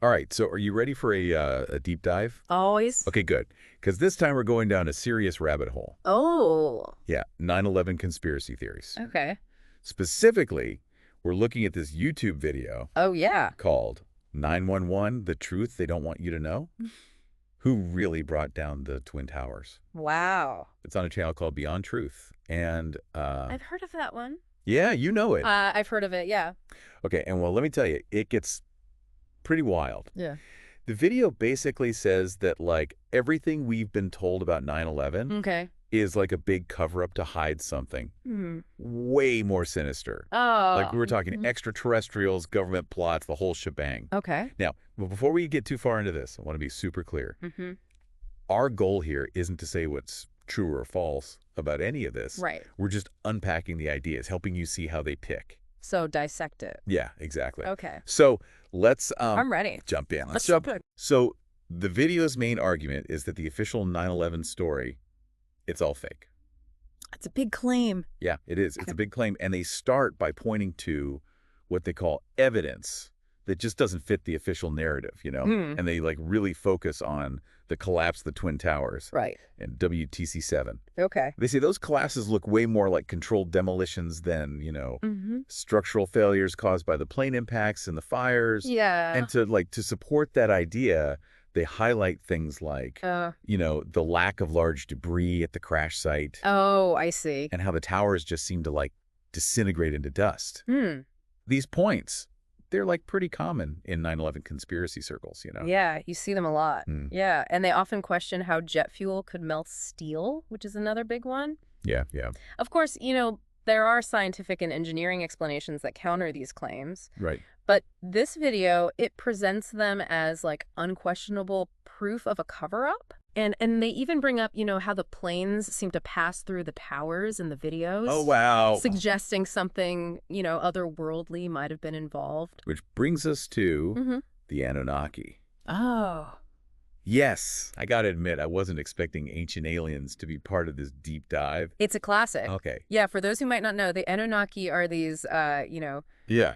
All right, so are you ready for a deep dive? Always. Okay, good. Because this time we're going down a serious rabbit hole. Oh, Yeah, 9/11 conspiracy theories. okay. Specifically, we're looking at this YouTube video Oh, yeah. called 911, The Truth They Don't Want You to Know. Who really brought down the Twin Towers? Wow. It's on a channel called Beyond Truth. And, I've heard of that one. yeah, you know it. I've heard of it, yeah. Okay, and well, let me tell you, it gets pretty wild. Yeah. The video basically says that, like, everything we've been told about 9/11 Okay. is like a big cover-up to hide something Hmm. way more sinister. Oh. Like, we were talking extraterrestrials, government plots, the whole shebang. Okay. Now, but before we get too far into this, I want to be super clear. Mm-hmm. Our goal here isn't to say what's true or false about any of this. Right. We're just unpacking the ideas, helping you see how they pick. So dissect it. Yeah, exactly. Okay. So let's I'm ready. jump in. Let's jump in. So the video's main argument is that the official 9/11 story, it's all fake. That's a big claim. Yeah, it is. It's a big claim. And they start by pointing to what they call evidence that just doesn't fit the official narrative, you know? Hmm. And they like really focus on the collapse of the Twin Towers Right. and WTC-7. Okay. They say those collapses look way more like controlled demolitions than, Mm-hmm. structural failures caused by the plane impacts and the fires. Yeah. And to support that idea, they highlight things like, the lack of large debris at the crash site Oh, I see. and how the towers just seem to like disintegrate into dust. Hmm. These points, they're like pretty common in 9/11 conspiracy circles, Yeah, you see them a lot. Mm. Yeah, and they often question how jet fuel could melt steel, which is another big one. Yeah, yeah. Of course, there are scientific and engineering explanations that counter these claims. Right. But this video, it presents them as like unquestionable proof of a cover-up. And they even bring up, how the planes seem to pass through the towers in the videos. Oh, wow. Suggesting something, otherworldly might have been involved. Which brings us to Mm-hmm. the Anunnaki. Oh. Yes, I got to admit, I wasn't expecting ancient aliens to be part of this deep dive. It's a classic. Okay. Yeah, for those who might not know, the Anunnaki are these, Yeah.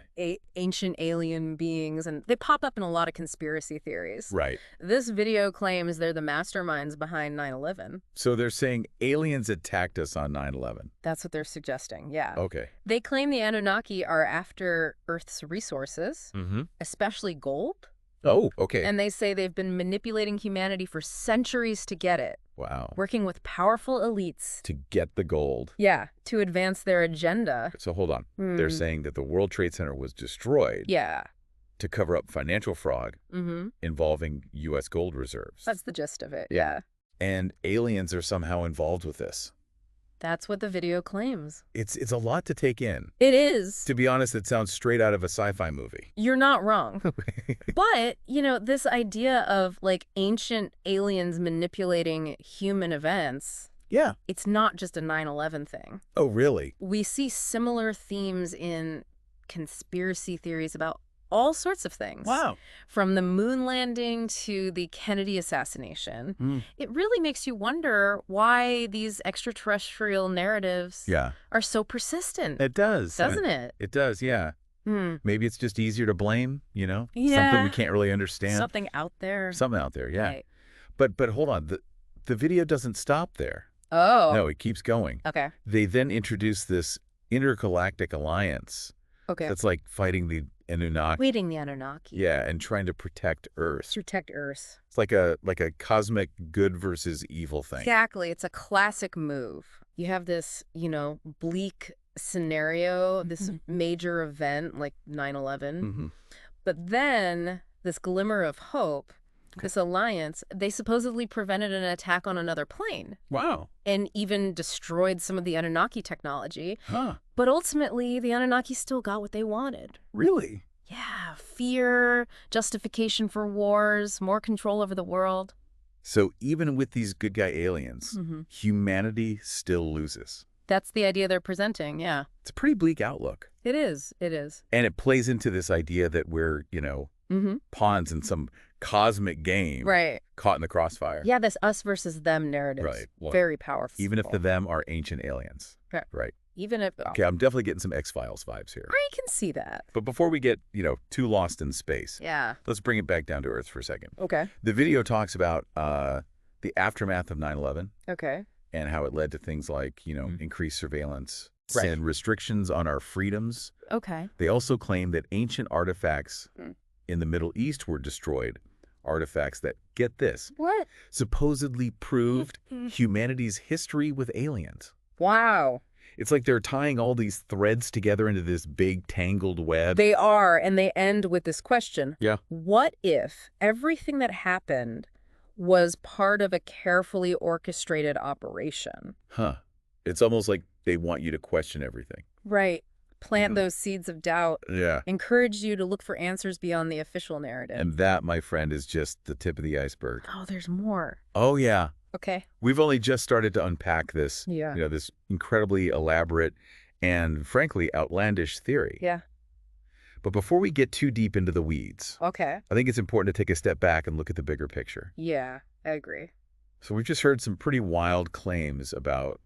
ancient alien beings, and they pop up in a lot of conspiracy theories. Right. This video claims they're the masterminds behind 9/11. So they're saying aliens attacked us on 9/11. That's what they're suggesting, yeah. Okay. They claim the Anunnaki are after Earth's resources, Mm-hmm. especially gold, Oh, okay. and they say they've been manipulating humanity for centuries to get it, Wow. working with powerful elites, To get the gold. yeah, to advance their agenda. So hold on. They're Hmm. saying that the World Trade Center was destroyed Yeah. to cover up financial fraud Mm-hmm. involving U.S. gold reserves. That's the gist of it, Yeah. yeah. And aliens are somehow involved with this. That's what the video claims. It's a lot to take in. It is. To be honest, it sounds straight out of a sci-fi movie. You're not wrong. But, this idea of like ancient aliens manipulating human events, Yeah. it's not just a 9/11 thing. Oh, really? We see similar themes in conspiracy theories about all sorts of things. Wow. From the moon landing to the Kennedy assassination. It really makes you wonder why these extraterrestrial narratives Yeah. are so persistent. It does. Doesn't it? It does, yeah. Hmm. Maybe it's just easier to blame, Something Yeah. we can't really understand. Something out there. Something out there, yeah. Right. But hold on, the video doesn't stop there. Oh. No, it keeps going. Okay. They then introduce this intergalactic alliance Okay. that's like fighting the Anunnaki. Waiting the Anunnaki. Yeah, and trying to protect Earth. To protect Earth. It's like a cosmic good versus evil thing. Exactly. It's a classic move. You have this, bleak scenario, this major event like 9/11. Mm-hmm. But then this glimmer of hope, this alliance, they supposedly prevented an attack on another plane Wow. and even destroyed some of the Anunnaki technology. Huh. But ultimately, the Anunnaki still got what they wanted. Really? Yeah, fear, justification for wars, more control over the world. So even with these good guy aliens, humanity still loses. That's the idea they're presenting, yeah. It's a pretty bleak outlook. It is, it is. And it plays into this idea that we're, pawns in some cosmic game Right. caught in the crossfire. Yeah, this us versus them narrative. Right. Well, Very powerful. even if the them are ancient aliens. Right. Right. Even if Okay, I'm definitely getting some X-Files vibes here. I can see that. But before we get, too lost in space, Yeah. let's bring it back down to Earth for a second. Okay. The video talks about the aftermath of 9/11 Okay. and how it led to things like, increased surveillance Right. and restrictions on our freedoms. Okay. They also claim that ancient artifacts in the Middle East were destroyed. Artifacts that, get this, What? supposedly proved humanity's history with aliens. Wow. It's like they're tying all these threads together into this big tangled web. They are, and they end with this question. Yeah. What if everything that happened was part of a carefully orchestrated operation? Huh. It's almost like they want you to question everything. Right. Plant those seeds of doubt. Yeah. Encourage you to look for answers beyond the official narrative. And that, my friend, is just the tip of the iceberg. Oh, there's more. Oh, yeah. Okay. We've only just started to unpack this, Yeah. this incredibly elaborate and, frankly, outlandish theory. Yeah. But before we get too deep into the weeds, Okay. I think it's important to take a step back and look at the bigger picture. Yeah, I agree. So we've just heard some pretty wild claims about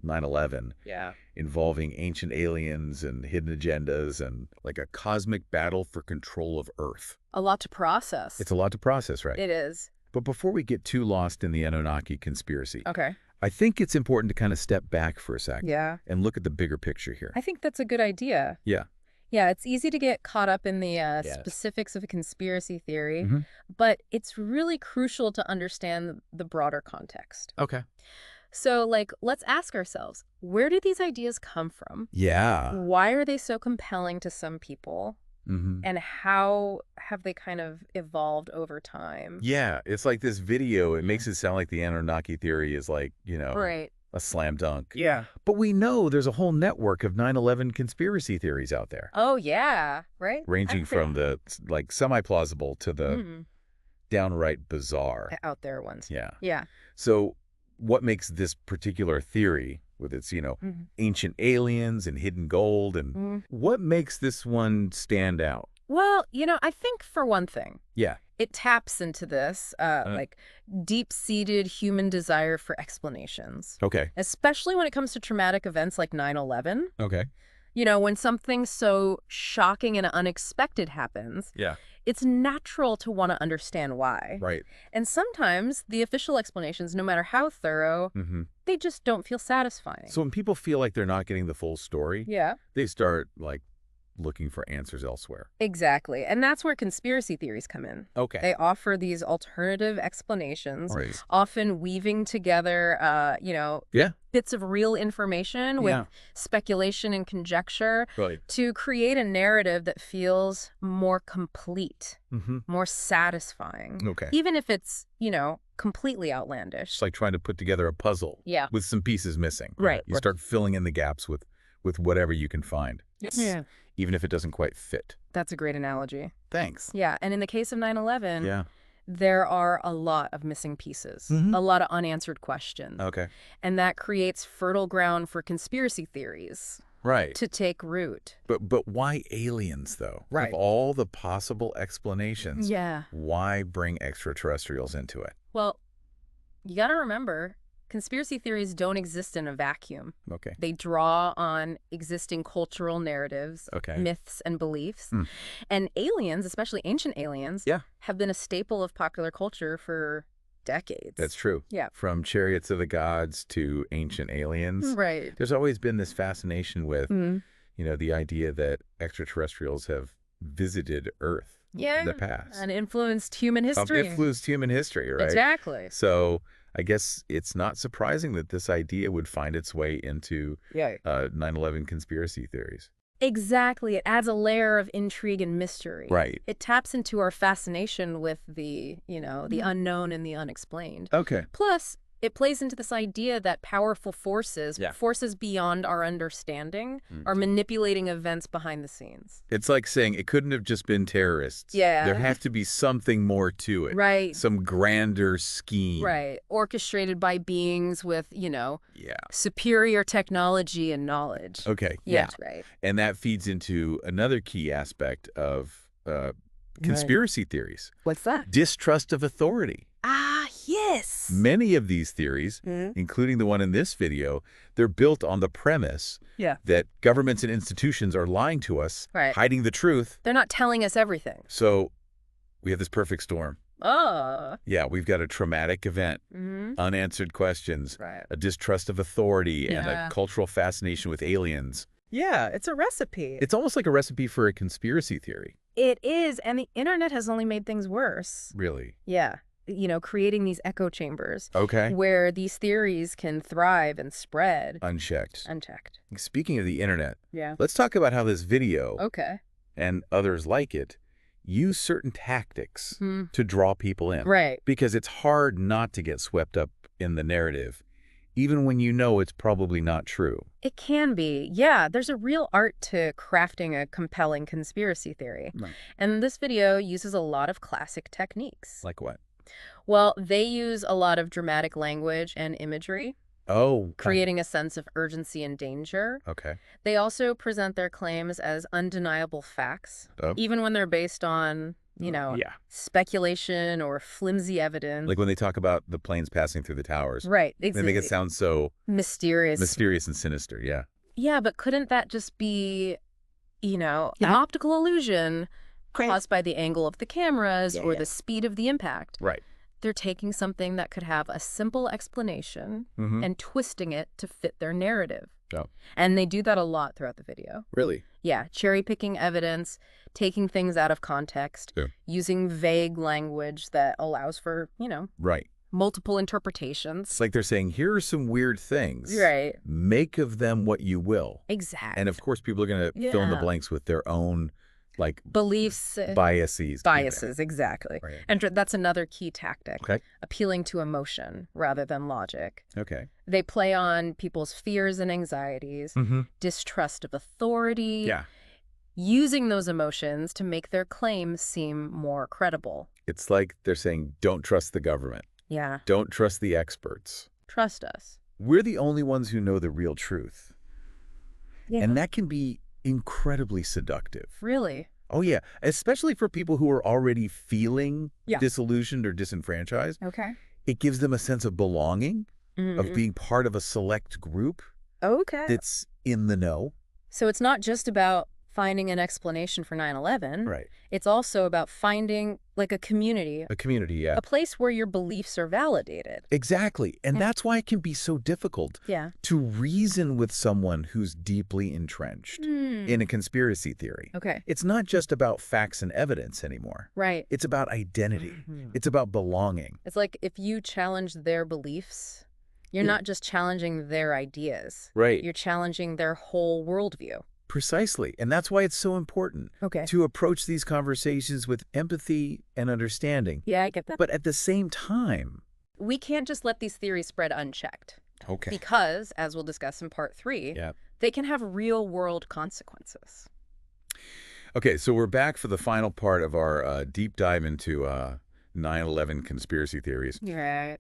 9/11 Yeah. involving ancient aliens and hidden agendas and like a cosmic battle for control of Earth. A lot to process. It's a lot to process, right? It is. But before we get too lost in the Anunnaki conspiracy, Okay. I think it's important to kind of step back for a second Yeah. and look at the bigger picture here. I think that's a good idea. Yeah. Yeah, it's easy to get caught up in the specifics of a conspiracy theory, Mhm. but it's really crucial to understand the broader context. Okay. So, let's ask ourselves, where do these ideas come from? Yeah. Why are they so compelling to some people? Mm-hmm. And how have they kind of evolved over time? Yeah. It's like this video. It makes it sound like the Anunnaki theory is like, Right. a slam dunk. Yeah. But we know there's a whole network of 9/11 conspiracy theories out there, Oh, yeah. Right? ranging from the semi-plausible to the Mhm. downright bizarre. The out there ones. Yeah. Yeah. So what makes this particular theory with its, Mhm. ancient aliens and hidden gold, and Mhm. what makes this one stand out? Well, I think for one thing, Yeah. it taps into this, deep-seated human desire for explanations, Okay. especially when it comes to traumatic events like 9/11. Okay. When something so shocking and unexpected happens, Yeah. it's natural to want to understand why. Right. And sometimes the official explanations, no matter how thorough, Mm-hmm. they just don't feel satisfying. So when people feel like they're not getting the full story, Yeah, they start looking for answers elsewhere. exactly. And that's where conspiracy theories come in. Okay. They offer these alternative explanations, Right. often weaving together, Yeah. bits of real information with Yeah. speculation and conjecture Right. to create a narrative that feels more complete, Mm-hmm. more satisfying, Okay. even if it's, completely outlandish. It's like trying to put together a puzzle Yeah. with some pieces missing. Right. You start filling in the gaps with whatever you can find, Yeah. even if it doesn't quite fit. That's a great analogy. Thanks. Yeah, and in the case of 9/11, Yeah. there are a lot of missing pieces, Mhm. a lot of unanswered questions. Okay. And that creates fertile ground for conspiracy theories Right. to take root. But why aliens, though? Right. Of all the possible explanations, Yeah. why bring extraterrestrials into it? Well, you got to remember, conspiracy theories don't exist in a vacuum. Okay. They draw on existing cultural narratives, Okay. myths, and beliefs. Hmm. And aliens, especially ancient aliens, Yeah. have been a staple of popular culture for decades. That's true. Yeah. From Chariots of the Gods to Ancient Aliens, Right. there's always been this fascination with, Mhm. the idea that extraterrestrials have visited Earth Yeah. in the past. And influenced human history. Influenced human history, right? Exactly. So I guess it's not surprising that this idea would find its way into Yeah. 9/11 conspiracy theories. Exactly. It adds a layer of intrigue and mystery. Right. It taps into our fascination with the unknown and the unexplained. Okay. Plus, it plays into this idea that powerful forces, Yeah. forces beyond our understanding, are manipulating events behind the scenes. It's like saying it couldn't have just been terrorists. Yeah. There has to be something more to it. Right. Some grander scheme. Right. Orchestrated by beings with, Yeah. superior technology and knowledge. Okay. Yeah. Right. And that feeds into another key aspect of conspiracy theories. What's that? Distrust of authority. Ah, yeah. this. Many of these theories, including the one in this video, they're built on the premise that governments and institutions are lying to us, hiding the truth. They're not telling us everything. So we have this perfect storm. Oh. Yeah, we've got a traumatic event, unanswered questions, a distrust of authority, and a cultural fascination with aliens. Yeah, it's a recipe. It's almost like a recipe for a conspiracy theory. It is, and the internet has only made things worse. Really? Yeah. You know, creating these echo chambers. Okay. Where these theories can thrive and spread. Unchecked. Unchecked. Speaking of the internet, Yeah. let's talk about how this video and others like it use certain tactics to draw people in. Right. Because it's hard not to get swept up in the narrative, even when you know it's probably not true. It can be. Yeah, there's a real art to crafting a compelling conspiracy theory. Right. And this video uses a lot of classic techniques. Like what? Well, they use a lot of dramatic language and imagery. Oh. Creating a sense of urgency and danger. Okay. They also present their claims as undeniable facts, even when they're based on, you know, speculation or flimsy evidence. Like when they talk about the planes passing through the towers. Right. They make it sound so mysterious. Mysterious and sinister, yeah. Yeah, but couldn't that just be, you know, an optical illusion caused by the angle of the cameras or the speed of the impact? Right. They're taking something that could have a simple explanation and twisting it to fit their narrative. Oh. And they do that a lot throughout the video. Really? Yeah, cherry-picking evidence, taking things out of context, using vague language that allows for, you know, multiple interpretations. It's like they're saying, here are some weird things. Right. Make of them what you will. Exactly. And of course, people are going to fill in the blanks with their own beliefs, biases, exactly. And that's another key tactic, appealing to emotion rather than logic. They play on people's fears and anxieties, distrust of authority, using those emotions to make their claims seem more credible. It's like they're saying, don't trust the government. Yeah. Don't trust the experts. Trust us. We're the only ones who know the real truth. Yeah. And that can be incredibly seductive. Really? Oh, yeah. Especially for people who are already feeling disillusioned or disenfranchised. It gives them a sense of belonging, of being part of a select group that's in the know. So it's not just about finding an explanation for 9/11. Right. It's also about finding like a community. A community, yeah. A place where your beliefs are validated. Exactly. And that's why it can be so difficult to reason with someone who's deeply entrenched in a conspiracy theory. It's not just about facts and evidence anymore. Right. It's about identity. It's about belonging. It's like if you challenge their beliefs, you're not just challenging their ideas. Right. You're challenging their whole worldview. Precisely. And that's why it's so important to approach these conversations with empathy and understanding. Yeah, I get that. But at the same time, we can't just let these theories spread unchecked. Okay. Because, as we'll discuss in part 3, they can have real-world consequences. Okay, so we're back for the final part of our deep dive into 9/11 conspiracy theories. Right.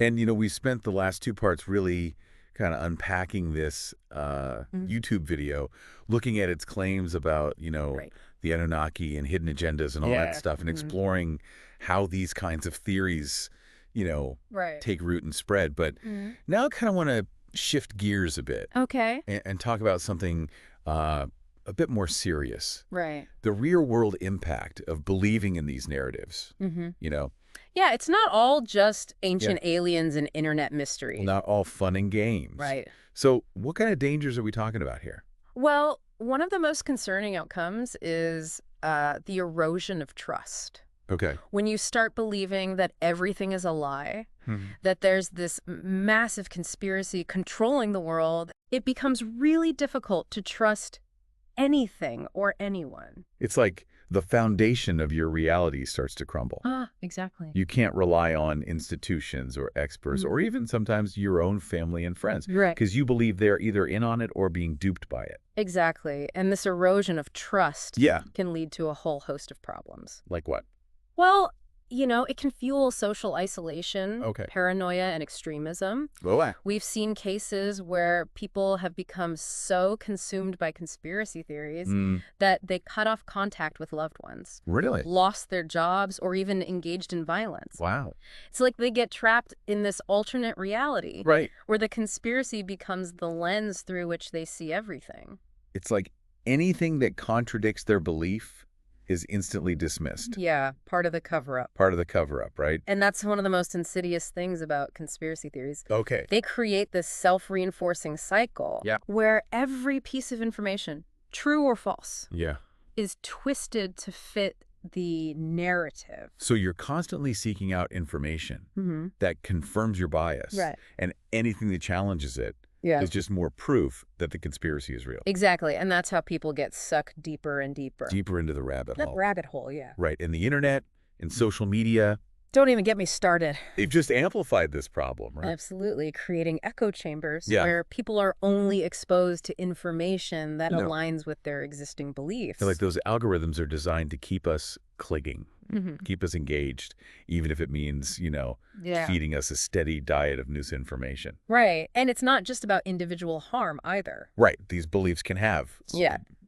And, you know, we spent the last 2 parts really kind of unpacking this YouTube video, looking at its claims about, you know, the Anunnaki and hidden agendas and all that stuff, and exploring how these kinds of theories, you know, take root and spread. But now I kind of want to shift gears a bit. And talk about something a bit more serious. Right. The real-world impact of believing in these narratives, you know. Yeah, it's not all just ancient aliens and internet mysteries. Not all fun and games. Right. So what kind of dangers are we talking about here? Well, one of the most concerning outcomes is the erosion of trust. Okay. When you start believing that everything is a lie, that there's this massive conspiracy controlling the world, it becomes really difficult to trust anything or anyone. It's like the foundation of your reality starts to crumble. Exactly. You can't rely on institutions or experts or even sometimes your own family and friends. Right. Because you believe they're either in on it or being duped by it. Exactly. And this erosion of trust can lead to a whole host of problems. Like what? Well, It can fuel social isolation, paranoia, and extremism. We've seen cases where people have become so consumed by conspiracy theories that they cut off contact with loved ones. Really? Lost their jobs or even engaged in violence. Wow. It's like they get trapped in this alternate reality where the conspiracy becomes the lens through which they see everything. It's like anything that contradicts their belief is instantly dismissed. Yeah, part of the cover-up. Part of the cover-up, right? And that's one of the most insidious things about conspiracy theories. Okay. They create this self-reinforcing cycle where every piece of information, true or false, is twisted to fit the narrative. So you're constantly seeking out information that confirms your bias. Right. And anything that challenges it is just more proof that the conspiracy is real. Exactly. And that's how people get sucked deeper and deeper. Deeper into the rabbit hole. That rabbit hole, yeah. Right. And the internet and social media. Don't even get me started. They've just amplified this problem, right? Absolutely. Creating echo chambers where people are only exposed to information that aligns with their existing beliefs. Like those algorithms are designed to keep us clicking, keep us engaged, even if it means, feeding us a steady diet of misinformation. Right. And it's not just about individual harm either. Right. These beliefs can have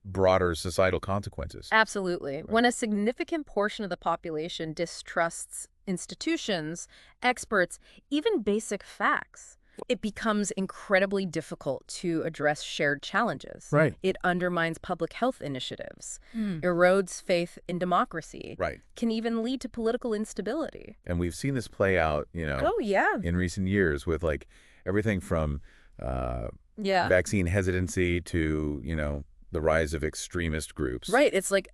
broader societal consequences. Absolutely. Right. When a significant portion of the population distrusts institutions, experts, even basic facts, it becomes incredibly difficult to address shared challenges. Right. It undermines public health initiatives, erodes faith in democracy, can even lead to political instability. And we've seen this play out, in recent years with everything from vaccine hesitancy to, the rise of extremist groups. Right. It's like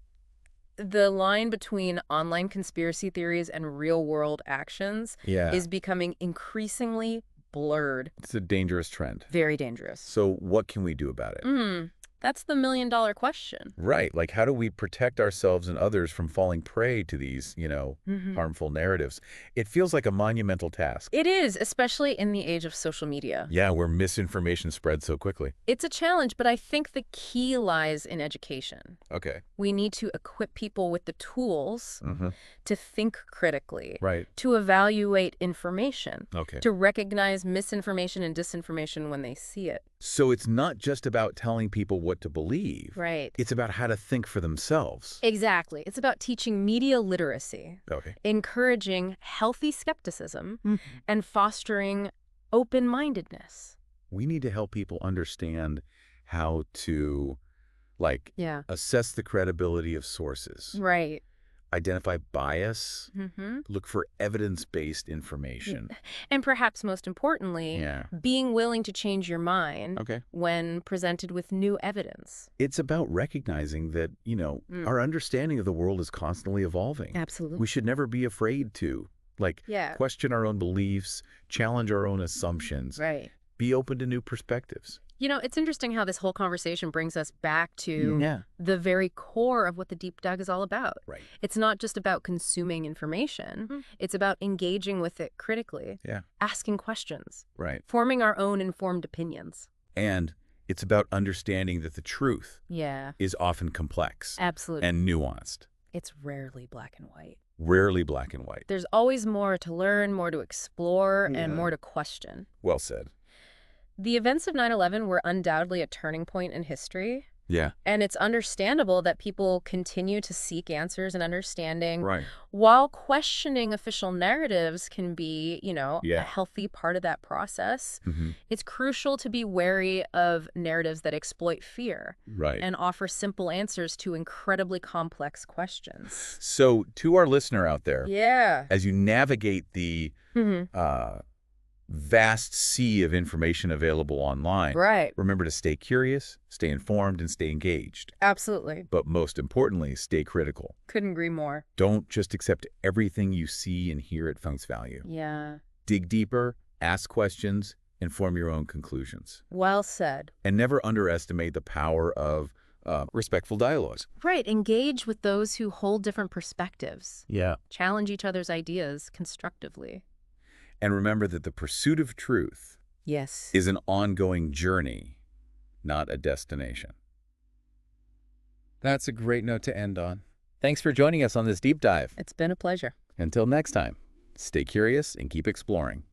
the line between online conspiracy theories and real-world actions is becoming increasingly blurred. It's a dangerous trend. Very dangerous. So what can we do about it? That's the million-dollar question. Right. Like, how do we protect ourselves and others from falling prey to these, harmful narratives? It feels like a monumental task. It is, especially in the age of social media. Yeah, where misinformation spreads so quickly. It's a challenge, but I think the key lies in education. Okay. We need to equip people with the tools to think critically, to evaluate information, to recognize misinformation and disinformation when they see it. So it's not just about telling people what to believe. Right. It's about how to think for themselves. Exactly. It's about teaching media literacy, encouraging healthy skepticism, and fostering open-mindedness. We need to help people understand how to, assess the credibility of sources. Right. Identify bias, look for evidence-based information. And perhaps most importantly, being willing to change your mind when presented with new evidence. It's about recognizing that, our understanding of the world is constantly evolving. Absolutely. We should never be afraid to, question our own beliefs, challenge our own assumptions. Right. Be open to new perspectives. It's interesting how this whole conversation brings us back to the very core of what the deep dive is all about. Right. It's not just about consuming information. It's about engaging with it critically, asking questions, forming our own informed opinions. And it's about understanding that the truth is often complex Absolutely. And nuanced. It's rarely black and white. Rarely black and white. There's always more to learn, more to explore, and more to question. Well said. The events of 9/11 were undoubtedly a turning point in history. Yeah. And it's understandable that people continue to seek answers and understanding. Right. While questioning official narratives can be, a healthy part of that process, it's crucial to be wary of narratives that exploit fear and offer simple answers to incredibly complex questions. So to our listener out there, as you navigate the vast sea of information available online. Remember to stay curious, stay informed, and stay engaged. Absolutely. But most importantly, stay critical. Couldn't agree more. Don't just accept everything you see and hear at face value. Yeah. Dig deeper, ask questions, and form your own conclusions. Well said. And never underestimate the power of respectful dialogues. Right. Engage with those who hold different perspectives. Yeah. Challenge each other's ideas constructively. And remember that the pursuit of truth is an ongoing journey, not a destination. That's a great note to end on. Thanks for joining us on this deep dive. It's been a pleasure. Until next time, stay curious and keep exploring.